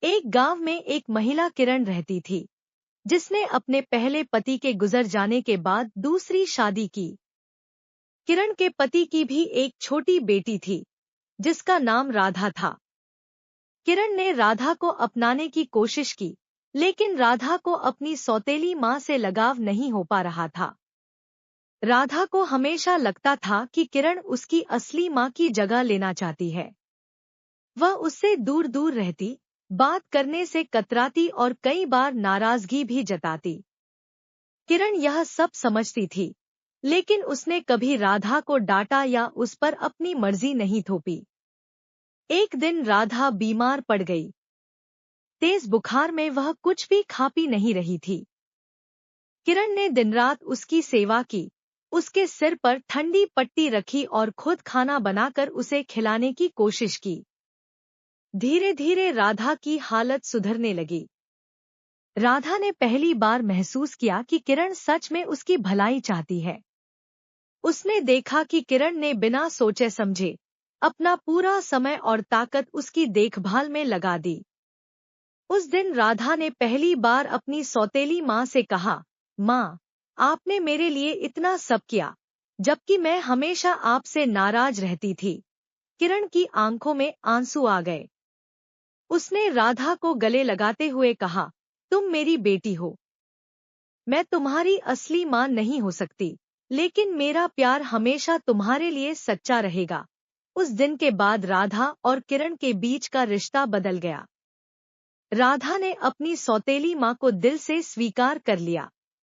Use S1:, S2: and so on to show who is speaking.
S1: एक गांव में एक महिला किरण रहती थी, जिसने अपने पहले पति के गुजर जाने के बाद दूसरी शादी की। किरण के पति की भी एक छोटी बेटी थी, जिसका नाम राधा था। किरण ने राधा को अपनाने की कोशिश की, लेकिन राधा को अपनी सौतेली माँ से लगाव नहीं हो पा रहा था। राधा को हमेशा लगता था कि किरण उसकी असली माँ की जगह लेना चाहती है। वह उससे दूर दूर रहती, बात करने से कतराती और कई बार नाराजगी भी जताती। किरण यह सब समझती थी, लेकिन उसने कभी राधा को डांटा या उस पर अपनी मर्जी नहीं थोपी। एक दिन राधा बीमार पड़ गई। तेज बुखार में वह कुछ भी खा पी नहीं रही थी। किरण ने दिन रात उसकी सेवा की, उसके सिर पर ठंडी पट्टी रखी और खुद खाना बनाकर उसे खिलाने की कोशिश की। धीरे धीरे राधा की हालत सुधरने लगी। राधा ने पहली बार महसूस किया कि किरण सच में उसकी भलाई चाहती है। उसने देखा कि किरण ने बिना सोचे समझे अपना पूरा समय और ताकत उसकी देखभाल में लगा दी। उस दिन राधा ने पहली बार अपनी सौतेली माँ से कहा, माँ, आपने मेरे लिए इतना सब किया, जबकि मैं हमेशा आपसे नाराज रहती थी। किरण की आंखों में आंसू आ गए। उसने राधा को गले लगाते हुए कहा, तुम मेरी बेटी हो। मैं तुम्हारी असली माँ नहीं हो सकती, लेकिन मेरा प्यार हमेशा तुम्हारे लिए सच्चा रहेगा। उस दिन के बाद राधा और किरण के बीच का रिश्ता बदल गया। राधा ने अपनी सौतेली माँ को दिल से स्वीकार कर लिया।